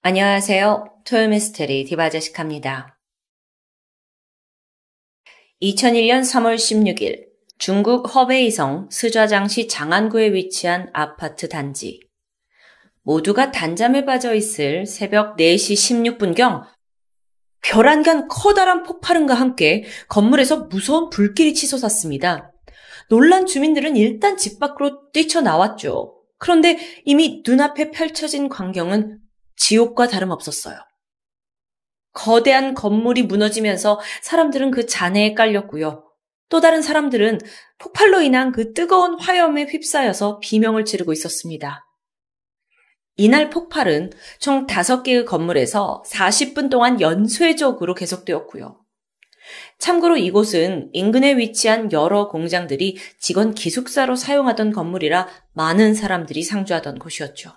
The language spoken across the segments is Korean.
안녕하세요. 토요미스테리 디바제식합니다. 2001년 3월 16일 중국 허베이성 스좌장시 장안구에 위치한 아파트 단지. 모두가 단잠에 빠져 있을 새벽 4시 16분경 별안간 커다란 폭발음과 함께 건물에서 무서운 불길이 치솟았습니다. 놀란 주민들은 일단 집 밖으로 뛰쳐나왔죠. 그런데 이미 눈앞에 펼쳐진 광경은 지옥과 다름없었어요. 거대한 건물이 무너지면서 사람들은 그 잔해에 깔렸고요. 또 다른 사람들은 폭발로 인한 그 뜨거운 화염에 휩싸여서 비명을 지르고 있었습니다. 이날 폭발은 총 5개의 건물에서 40분 동안 연쇄적으로 계속되었고요. 참고로 이곳은 인근에 위치한 여러 공장들이 직원 기숙사로 사용하던 건물이라 많은 사람들이 상주하던 곳이었죠.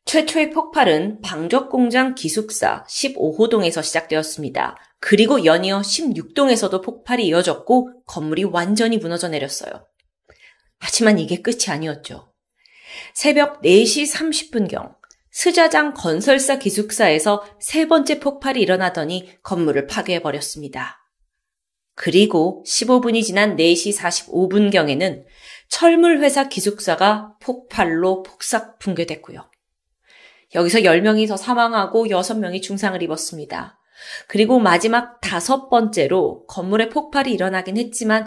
최초의 폭발은 방적공장 기숙사 15호동에서 시작되었습니다. 그리고 연이어 16동에서도 폭발이 이어졌고 건물이 완전히 무너져 내렸어요. 하지만 이게 끝이 아니었죠. 새벽 4시 30분경 스자장 건설사 기숙사에서 세 번째 폭발이 일어나더니 건물을 파괴해버렸습니다. 그리고 15분이 지난 4시 45분경에는 철물회사 기숙사가 폭발로 폭삭 붕괴됐고요. 여기서 10명이 더 사망하고 6명이 중상을 입었습니다. 그리고 마지막 5번째로 건물에 폭발이 일어나긴 했지만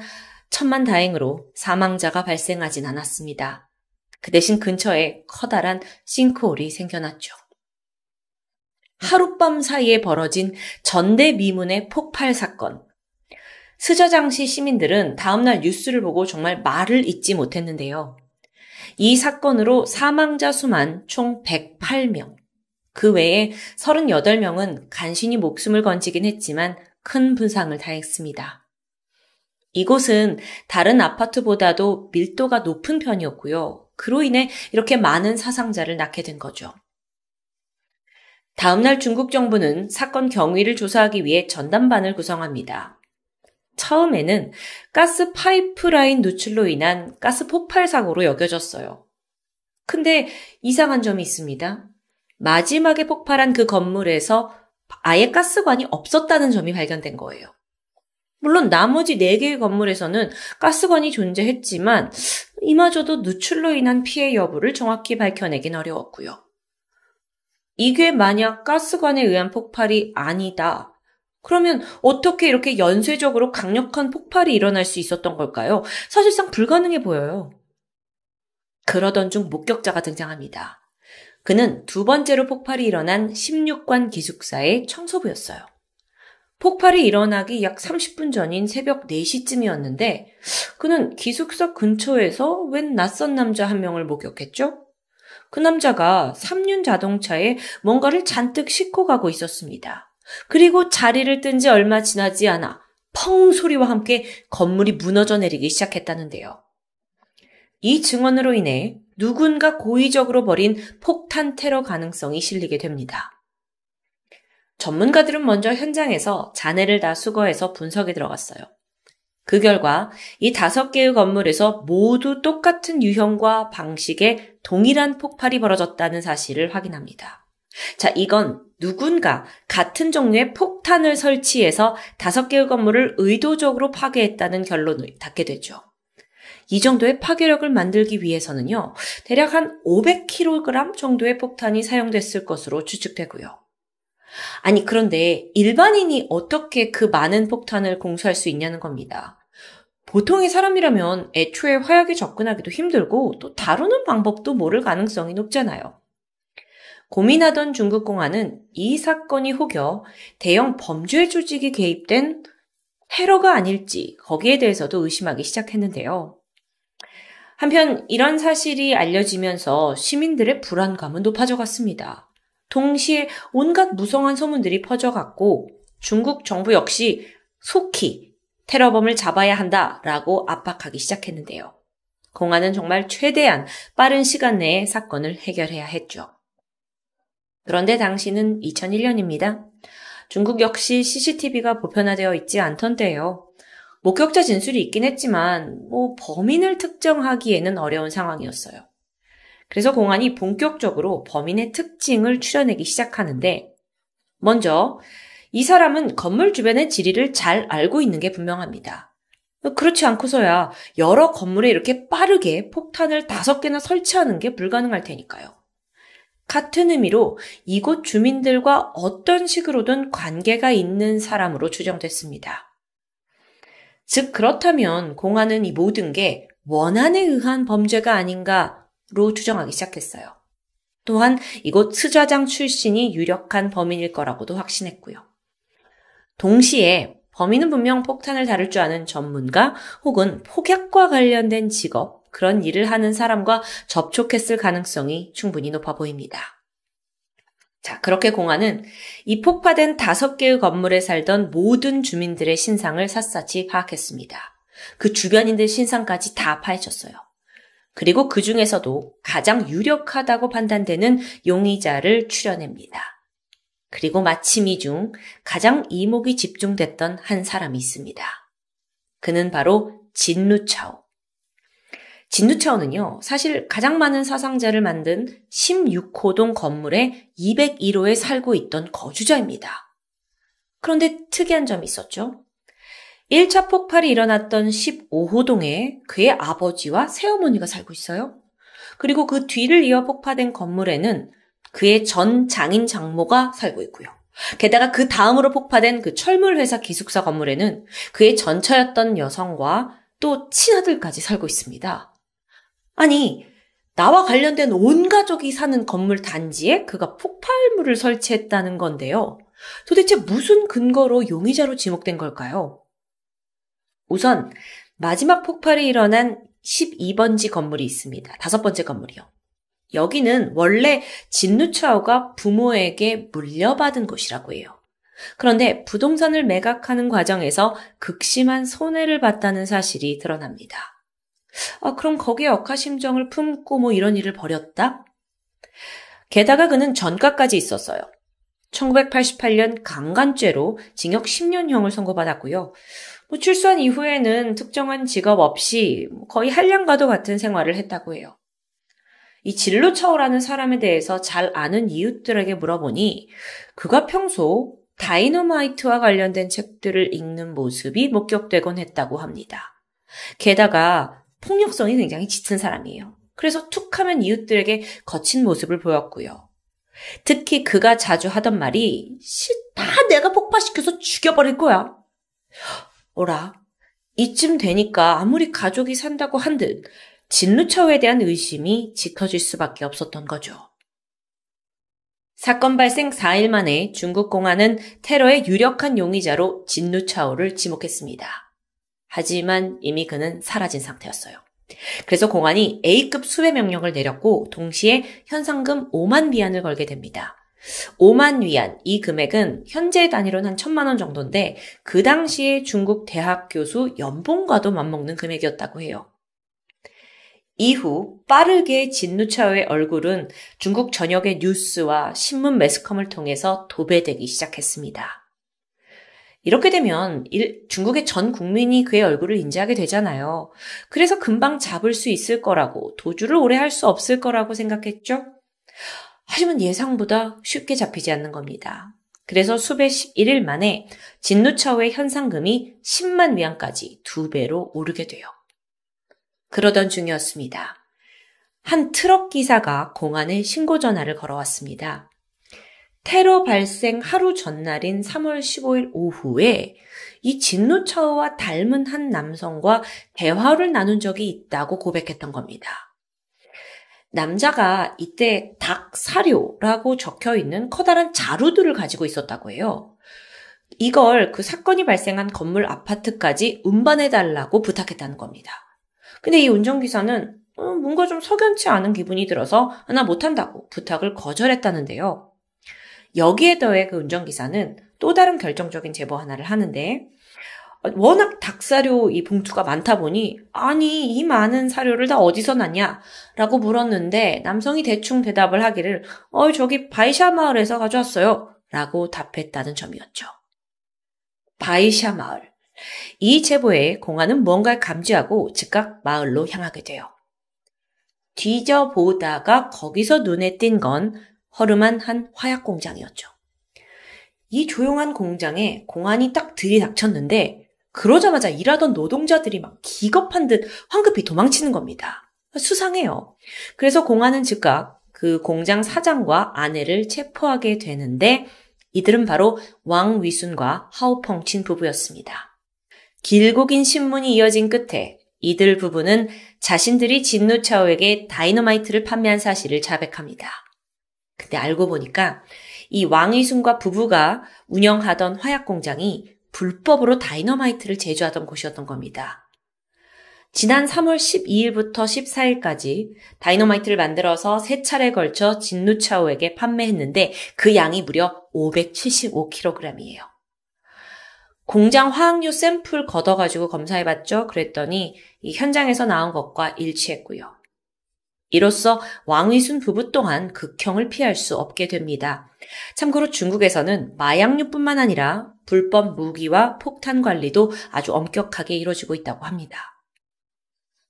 천만다행으로 사망자가 발생하진 않았습니다. 그 대신 근처에 커다란 싱크홀이 생겨났죠. 하룻밤 사이에 벌어진 전대미문의 폭발 사건. 스저장시 시민들은 다음날 뉴스를 보고 정말 말을 잇지 못했는데요. 이 사건으로 사망자 수만 총 108명. 그 외에 38명은 간신히 목숨을 건지긴 했지만 큰 부상을 당했습니다. 이곳은 다른 아파트보다도 밀도가 높은 편이었고요. 그로 인해 이렇게 많은 사상자를 낳게 된 거죠. 다음날 중국 정부는 사건 경위를 조사하기 위해 전담반을 구성합니다. 처음에는 가스 파이프라인 누출로 인한 가스 폭발 사고로 여겨졌어요. 근데 이상한 점이 있습니다. 마지막에 폭발한 그 건물에서 아예 가스관이 없었다는 점이 발견된 거예요. 물론 나머지 4개의 건물에서는 가스관이 존재했지만 이마저도 누출로 인한 피해 여부를 정확히 밝혀내긴 어려웠고요. 이게 만약 가스관에 의한 폭발이 아니다. 그러면 어떻게 이렇게 연쇄적으로 강력한 폭발이 일어날 수 있었던 걸까요? 사실상 불가능해 보여요. 그러던 중 목격자가 등장합니다. 그는 2번째로 폭발이 일어난 16관 기숙사의 청소부였어요. 폭발이 일어나기 약 30분 전인 새벽 4시쯤이었는데 그는 기숙사 근처에서 웬 낯선 남자 한 명을 목격했죠? 그 남자가 3륜 자동차에 뭔가를 잔뜩 싣고 가고 있었습니다. 그리고 자리를 뜬 지 얼마 지나지 않아 펑 소리와 함께 건물이 무너져 내리기 시작했다는데요. 이 증언으로 인해 누군가 고의적으로 벌인 폭탄 테러 가능성이 실리게 됩니다. 전문가들은 먼저 현장에서 잔해를 다 수거해서 분석에 들어갔어요. 그 결과 이 5개의 건물에서 모두 똑같은 유형과 방식의 동일한 폭발이 벌어졌다는 사실을 확인합니다. 자, 이건 누군가 같은 종류의 폭탄을 설치해서 5개의 건물을 의도적으로 파괴했다는 결론을 닿게 되죠. 이 정도의 파괴력을 만들기 위해서는요, 대략 한 500kg 정도의 폭탄이 사용됐을 것으로 추측되고요. 아니, 그런데 일반인이 어떻게 그 많은 폭탄을 공수할 수 있냐는 겁니다. 보통의 사람이라면 애초에 화약에 접근하기도 힘들고 또 다루는 방법도 모를 가능성이 높잖아요. 고민하던 중국 공안은 이 사건이 혹여 대형 범죄 조직이 개입된 테러가 아닐지 거기에 대해서도 의심하기 시작했는데요. 한편 이런 사실이 알려지면서 시민들의 불안감은 높아져갔습니다. 동시에 온갖 무성한 소문들이 퍼져갔고 중국 정부 역시 속히 테러범을 잡아야 한다라고 압박하기 시작했는데요. 공안은 정말 최대한 빠른 시간 내에 사건을 해결해야 했죠. 그런데 당시는 2001년입니다. 중국 역시 CCTV가 보편화되어 있지 않던 때예요. 목격자 진술이 있긴 했지만 범인을 특정하기에는 어려운 상황이었어요. 그래서 공안이 본격적으로 범인의 특징을 추려내기 시작하는데 먼저 이 사람은 건물 주변의 지리를 잘 알고 있는 게 분명합니다. 그렇지 않고서야 여러 건물에 이렇게 빠르게 폭탄을 5개나 설치하는 게 불가능할 테니까요. 같은 의미로 이곳 주민들과 어떤 식으로든 관계가 있는 사람으로 추정됐습니다. 즉 그렇다면 공안은 이 모든 게 원한에 의한 범죄가 아닌가로 추정하기 시작했어요. 또한 이곳 스좌장 출신이 유력한 범인일 거라고도 확신했고요. 동시에 범인은 분명 폭탄을 다룰 줄 아는 전문가 혹은 폭약과 관련된 직업, 그런 일을 하는 사람과 접촉했을 가능성이 충분히 높아 보입니다. 자, 그렇게 공안은 이 폭파된 5개의 건물에 살던 모든 주민들의 신상을 샅샅이 파악했습니다. 그 주변인들 신상까지 다 파헤쳤어요. 그리고 그 중에서도 가장 유력하다고 판단되는 용의자를 추려냅니다. 그리고 마침 이 중 가장 이목이 집중됐던 한 사람이 있습니다. 그는 바로 진루차오. 진루차오는요, 사실 가장 많은 사상자를 만든 16호동 건물의 201호에 살고 있던 거주자입니다. 그런데 특이한 점이 있었죠. 1차 폭발이 일어났던 15호동에 그의 아버지와 새어머니가 살고 있어요. 그리고 그 뒤를 이어 폭파된 건물에는 그의 전 장인 장모가 살고 있고요. 게다가 그 다음으로 폭파된 그 철물회사 기숙사 건물에는 그의 전처였던 여성과 또 친아들까지 살고 있습니다. 아니, 나와 관련된 온 가족이 사는 건물 단지에 그가 폭발물을 설치했다는 건데요. 도대체 무슨 근거로 용의자로 지목된 걸까요? 우선 마지막 폭발이 일어난 12번지 건물이 있습니다. 5번째 건물이요. 여기는 원래 진루차오가 부모에게 물려받은 곳이라고 해요. 그런데 부동산을 매각하는 과정에서 극심한 손해를 봤다는 사실이 드러납니다. 그럼 거기에 억하심정을 품고 이런 일을 벌였다? 게다가 그는 전과까지 있었어요. 1988년 강간죄로 징역 10년형을 선고받았고요. 출소한 이후에는 특정한 직업 없이 거의 한량과도 같은 생활을 했다고 해요. 이 진루차오라는 사람에 대해서 잘 아는 이웃들에게 물어보니 그가 평소 다이너마이트와 관련된 책들을 읽는 모습이 목격되곤 했다고 합니다. 게다가 폭력성이 굉장히 짙은 사람이에요. 그래서 툭하면 이웃들에게 거친 모습을 보였고요. 특히 그가 자주 하던 말이 다 내가 폭파시켜서 죽여버릴 거야. 어라, 이쯤 되니까 아무리 가족이 산다고 한들 진루차오에 대한 의심이 짙어질 수밖에 없었던 거죠. 사건 발생 4일 만에 중국 공안은 테러의 유력한 용의자로 진루차오를 지목했습니다. 하지만 이미 그는 사라진 상태였어요. 그래서 공안이 A급 수배 명령을 내렸고 동시에 현상금 5만 위안을 걸게 됩니다. 5만 위안, 이 금액은 현재 단위로는 한 1,000만 원 정도인데 그 당시에 중국 대학 교수 연봉과도 맞먹는 금액이었다고 해요. 이후 빠르게 진루차오의 얼굴은 중국 전역의 뉴스와 신문 매스컴을 통해서 도배되기 시작했습니다. 이렇게 되면 중국의 전 국민이 그의 얼굴을 인지하게 되잖아요. 그래서 금방 잡을 수 있을 거라고, 도주를 오래 할 수 없을 거라고 생각했죠? 하지만 예상보다 쉽게 잡히지 않는 겁니다. 그래서 수백 11일 만에 진루차오의 현상금이 10만 위안까지 2배로 오르게 돼요. 그러던 중이었습니다. 한 트럭 기사가 공안에 신고 전화를 걸어왔습니다. 테러 발생 하루 전날인 3월 15일 오후에 이 진루차오와 닮은 한 남성과 대화를 나눈 적이 있다고 고백했던 겁니다. 남자가 이때 닭사료라고 적혀있는 커다란 자루들을 가지고 있었다고 해요. 이걸 그 사건이 발생한 건물 아파트까지 운반해달라고 부탁했다는 겁니다. 근데 이 운전기사는 뭔가 좀 석연치 않은 기분이 들어서 나 못한다고 부탁을 거절했다는데요. 여기에 더해 그 운전기사는 또 다른 결정적인 제보 하나를 하는데 워낙 닭사료 이 봉투가 많다 보니 아니 이 많은 사료를 다 어디서 났냐? 라고 물었는데 남성이 대충 대답을 하기를 저기 바이샤 마을에서 가져왔어요. 라고 답했다는 점이었죠. 바이샤 마을. 이 제보에 공안은 무언가를 감지하고 즉각 마을로 향하게 돼요. 뒤져보다가 거기서 눈에 띈 건 허름한 한 화약 공장이었죠. 이 조용한 공장에 공안이 딱 들이닥쳤는데 그러자마자 일하던 노동자들이 막 기겁한 듯 황급히 도망치는 겁니다. 수상해요. 그래서 공안은 즉각 그 공장 사장과 아내를 체포하게 되는데 이들은 바로 왕위순과 하오펑친 부부였습니다. 길고 긴 신문이 이어진 끝에 이들 부부는 자신들이 진누차오에게 다이너마이트를 판매한 사실을 자백합니다. 근데 알고 보니까 이 왕위순과 부부가 운영하던 화약 공장이 불법으로 다이너마이트를 제조하던 곳이었던 겁니다. 지난 3월 12일부터 14일까지 다이너마이트를 만들어서 3차례에 걸쳐 진누차오에게 판매했는데 그 양이 무려 575kg이에요. 공장 화학류 샘플 걷어가지고 검사해봤죠. 그랬더니 이 현장에서 나온 것과 일치했고요. 이로써 왕위순 부부 또한 극형을 피할 수 없게 됩니다. 참고로 중국에서는 마약류뿐만 아니라 불법 무기와 폭탄 관리도 아주 엄격하게 이루어지고 있다고 합니다.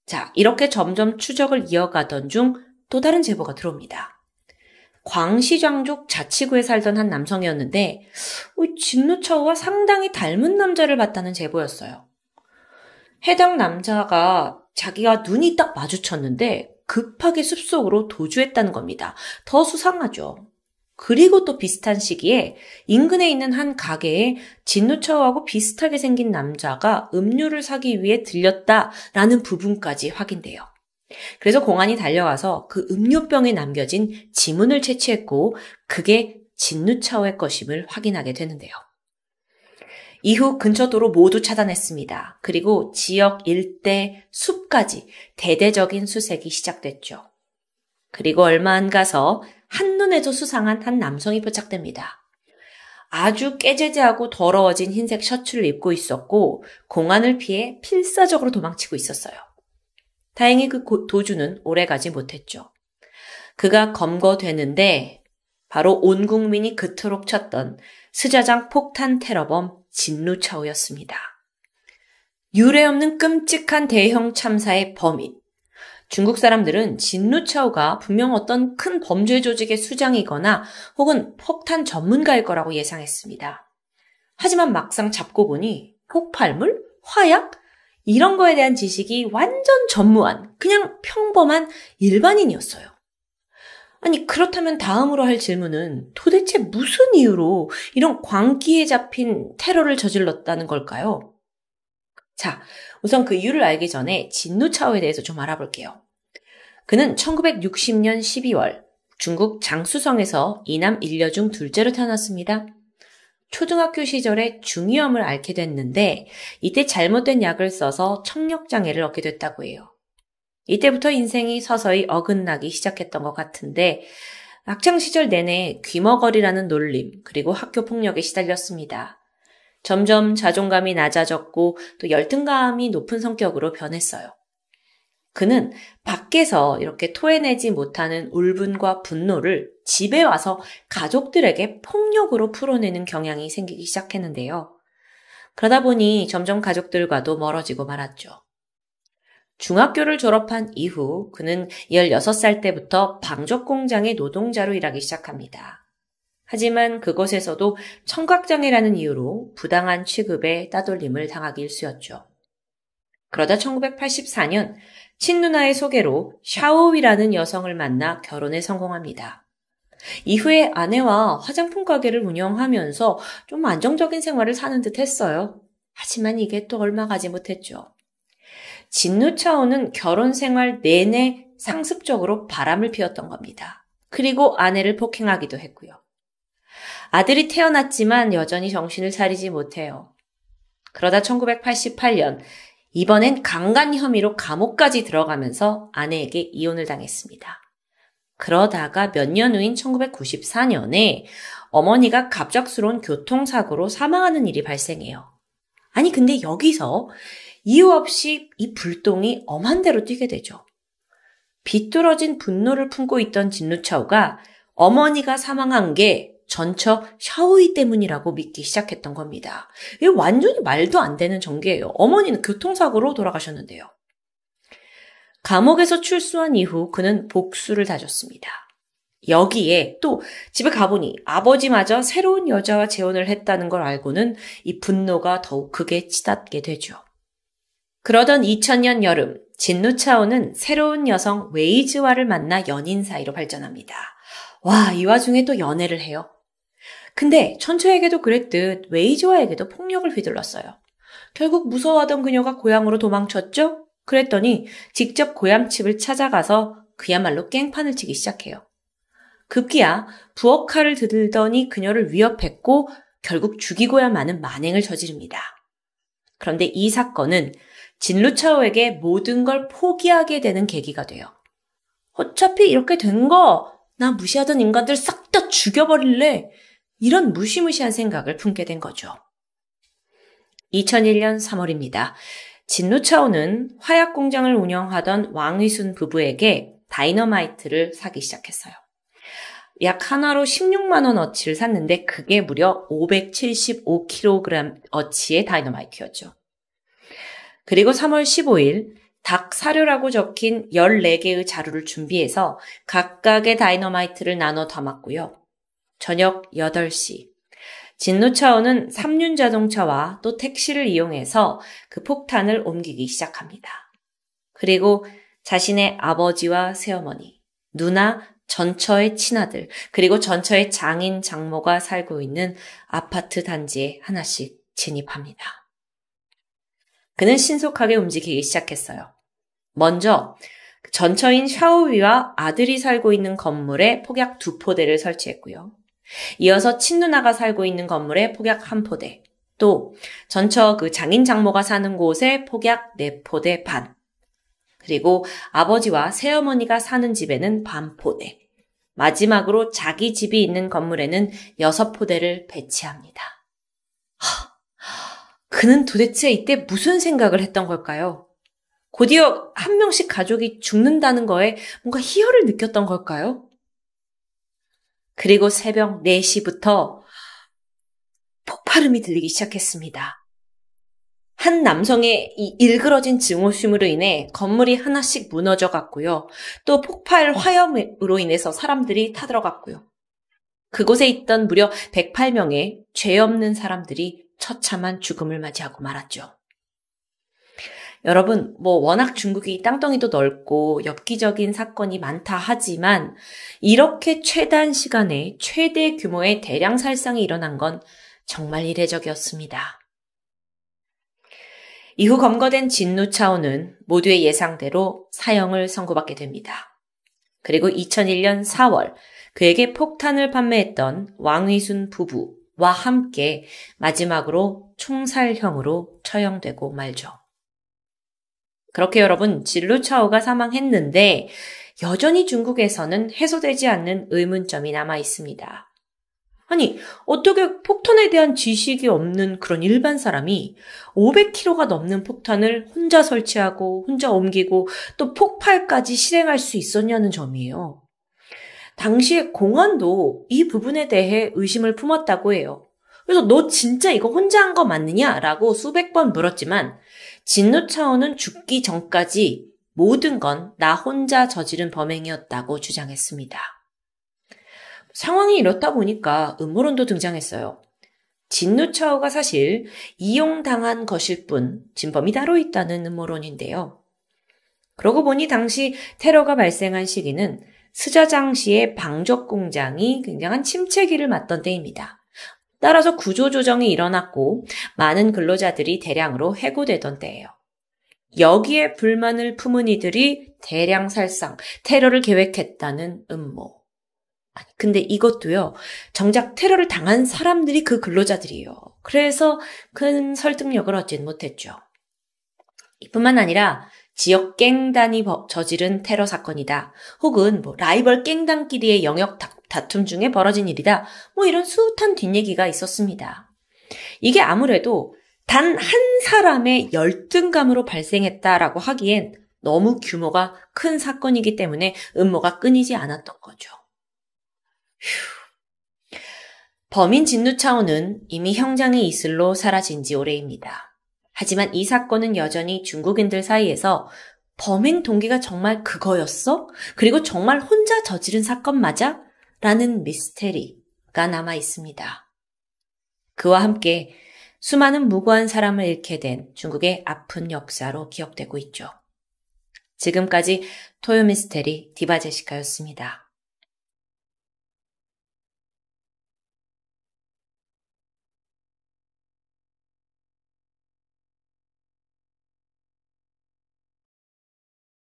자, 이렇게 점점 추적을 이어가던 중 또 다른 제보가 들어옵니다. 광시장족 자치구에 살던 한 남성이었는데 진누차오와 상당히 닮은 남자를 봤다는 제보였어요. 해당 남자가 자기가 눈이 딱 마주쳤는데 급하게 숲속으로 도주했다는 겁니다. 더 수상하죠. 그리고 또 비슷한 시기에 인근에 있는 한 가게에 진누차오하고 비슷하게 생긴 남자가 음료를 사기 위해 들렸다라는 부분까지 확인돼요. 그래서 공안이 달려와서 그 음료병에 남겨진 지문을 채취했고 그게 진누차오의 것임을 확인하게 되는데요. 이후 근처 도로 모두 차단했습니다. 그리고 지역 일대 숲까지 대대적인 수색이 시작됐죠. 그리고 얼마 안 가서 한눈에도 수상한 한 남성이 포착됩니다. 아주 깨재재하고 더러워진 흰색 셔츠를 입고 있었고 공안을 피해 필사적으로 도망치고 있었어요. 다행히 그 도주는 오래가지 못했죠. 그가 검거되는데 바로 온 국민이 그토록 찾던 스자장 폭탄 테러범 진누차오였습니다. 유례없는 끔찍한 대형 참사의 범인. 중국 사람들은 진누차오가 분명 어떤 큰 범죄 조직의 수장이거나 혹은 폭탄 전문가일 거라고 예상했습니다. 하지만 막상 잡고 보니 폭발물? 화약? 이런 거에 대한 지식이 완전 전무한, 그냥 평범한 일반인이었어요. 아니, 그렇다면 다음으로 할 질문은 도대체 무슨 이유로 이런 광기에 잡힌 테러를 저질렀다는 걸까요? 자, 우선 그 이유를 알기 전에 진누차오에 대해서 좀 알아볼게요. 그는 1960년 12월 중국 장수성에서 이남 일녀 중 둘째로 태어났습니다. 초등학교 시절에 중이염을 앓게 됐는데 이때 잘못된 약을 써서 청력장애를 얻게 됐다고 해요. 이때부터 인생이 서서히 어긋나기 시작했던 것 같은데 학창시절 내내 귀머거리라는 놀림 그리고 학교 폭력에 시달렸습니다. 점점 자존감이 낮아졌고 또 열등감이 높은 성격으로 변했어요. 그는 밖에서 이렇게 토해내지 못하는 울분과 분노를 집에 와서 가족들에게 폭력으로 풀어내는 경향이 생기기 시작했는데요. 그러다 보니 점점 가족들과도 멀어지고 말았죠. 중학교를 졸업한 이후 그는 16살 때부터 방적 공장의 노동자로 일하기 시작합니다. 하지만 그곳에서도 청각장애라는 이유로 부당한 취급에 따돌림을 당하기 일쑤였죠. 그러다 1984년 친누나의 소개로 샤오위라는 여성을 만나 결혼에 성공합니다. 이후에 아내와 화장품 가게를 운영하면서 좀 안정적인 생활을 사는 듯 했어요. 하지만 이게 또 얼마 가지 못했죠. 진누차오는 결혼 생활 내내 상습적으로 바람을 피웠던 겁니다. 그리고 아내를 폭행하기도 했고요. 아들이 태어났지만 여전히 정신을 차리지 못해요. 그러다 1988년 이번엔 강간 혐의로 감옥까지 들어가면서 아내에게 이혼을 당했습니다. 그러다가 몇 년 후인 1994년에 어머니가 갑작스러운 교통사고로 사망하는 일이 발생해요. 아니 근데 여기서 이유 없이 이 불똥이 엄한 대로 뛰게 되죠. 비뚤어진 분노를 품고 있던 진누차오가 어머니가 사망한 게 전처 샤오이 때문이라고 믿기 시작했던 겁니다. 이게 완전히 말도 안 되는 전개예요. 어머니는 교통사고로 돌아가셨는데요. 감옥에서 출소한 이후 그는 복수를 다졌습니다. 여기에 또 집에 가보니 아버지마저 새로운 여자와 재혼을 했다는 걸 알고는 이 분노가 더욱 극에 치닫게 되죠. 그러던 2000년 여름, 진누차오는 새로운 여성 웨이즈와를 만나 연인 사이로 발전합니다. 와, 이 와중에 또 연애를 해요. 근데 천처에게도 그랬듯 웨이즈와에게도 폭력을 휘둘렀어요. 결국 무서워하던 그녀가 고향으로 도망쳤죠? 그랬더니 직접 고향집을 찾아가서 그야말로 깽판을 치기 시작해요. 급기야 부엌칼을 들더니 그녀를 위협했고 결국 죽이고야 마는 만행을 저지릅니다. 그런데 이 사건은 진루차오에게 모든 걸 포기하게 되는 계기가 돼요. 어차피 이렇게 된 거 나 무시하던 인간들 싹 다 죽여버릴래. 이런 무시무시한 생각을 품게 된 거죠. 2001년 3월입니다. 진루차오는 화약 공장을 운영하던 왕의순 부부에게 다이너마이트를 사기 시작했어요. 약 하나로 16만 원어치를 샀는데 그게 무려 575kg 어치의 다이너마이트였죠. 그리고 3월 15일 닭 사료라고 적힌 14개의 자루를 준비해서 각각의 다이너마이트를 나눠 담았고요. 저녁 8시 진누차오는 3륜 자동차와 또 택시를 이용해서 그 폭탄을 옮기기 시작합니다. 그리고 자신의 아버지와 새어머니, 누나, 전처의 친아들, 그리고 전처의 장인, 장모가 살고 있는 아파트 단지에 하나씩 진입합니다. 그는 신속하게 움직이기 시작했어요. 먼저 전처인 샤오위와 아들이 살고 있는 건물에 폭약 2포대를 설치했고요. 이어서 친누나가 살고 있는 건물에 폭약 1포대, 또 전처 그 장인 장모가 사는 곳에 폭약 4포대 반, 그리고 아버지와 새어머니가 사는 집에는 반포대, 마지막으로 자기 집이 있는 건물에는 6포대를 배치합니다. 그는 도대체 이때 무슨 생각을 했던 걸까요? 곧이어 한 명씩 가족이 죽는다는 거에 뭔가 희열을 느꼈던 걸까요? 그리고 새벽 4시부터 폭발음이 들리기 시작했습니다. 한 남성의 이 일그러진 증오심으로 인해 건물이 하나씩 무너져 갔고요. 또 폭발 화염으로 인해서 사람들이 타들어갔고요. 그곳에 있던 무려 108명의 죄 없는 사람들이 처참한 죽음을 맞이하고 말았죠. 여러분, 워낙 중국이 땅덩이도 넓고 엽기적인 사건이 많다 하지만 이렇게 최단 시간에 최대 규모의 대량 살상이 일어난 건 정말 이례적이었습니다. 이후 검거된 진누차오는 모두의 예상대로 사형을 선고받게 됩니다. 그리고 2001년 4월 그에게 폭탄을 판매했던 왕의순 부부와 함께 마지막으로 총살형으로 처형되고 말죠. 그렇게 여러분, 진루차오가 사망했는데 여전히 중국에서는 해소되지 않는 의문점이 남아 있습니다. 아니, 어떻게 폭탄에 대한 지식이 없는 그런 일반 사람이 500kg가 넘는 폭탄을 혼자 설치하고 혼자 옮기고 또 폭발까지 실행할 수 있었냐는 점이에요. 당시에 공안도 이 부분에 대해 의심을 품었다고 해요. 그래서 너 진짜 이거 혼자 한 거 맞느냐라고 수백 번 물었지만 진누차오는 죽기 전까지 모든 건 나 혼자 저지른 범행이었다고 주장했습니다. 상황이 이렇다 보니까 음모론도 등장했어요. 진누차오가 사실 이용당한 것일 뿐 진범이 따로 있다는 음모론인데요. 그러고 보니 당시 테러가 발생한 시기는 스저장시의 방적 공장이 굉장한 침체기를 맞던 때입니다. 따라서 구조조정이 일어났고 많은 근로자들이 대량으로 해고되던 때예요. 여기에 불만을 품은 이들이 대량 살상, 테러를 계획했다는 음모. 근데 이것도요, 정작 테러를 당한 사람들이 그 근로자들이에요. 그래서 큰 설득력을 얻진 못했죠. 이뿐만 아니라 지역 갱단이 저지른 테러 사건이다. 혹은 라이벌 갱단끼리의 영역 다툼 중에 벌어진 일이다. 이런 숱한 뒷얘기가 있었습니다. 이게 아무래도 단 한 사람의 열등감으로 발생했다라고 하기엔 너무 규모가 큰 사건이기 때문에 음모가 끊이지 않았던 거죠. 범인 진누차오는 이미 형장의 이슬로 사라진 지 오래입니다. 하지만 이 사건은 여전히 중국인들 사이에서 범행 동기가 정말 그거였어? 그리고 정말 혼자 저지른 사건 맞아? 라는 미스테리가 남아 있습니다. 그와 함께 수많은 무고한 사람을 잃게 된 중국의 아픈 역사로 기억되고 있죠. 지금까지 토요 미스테리 디바제시카였습니다.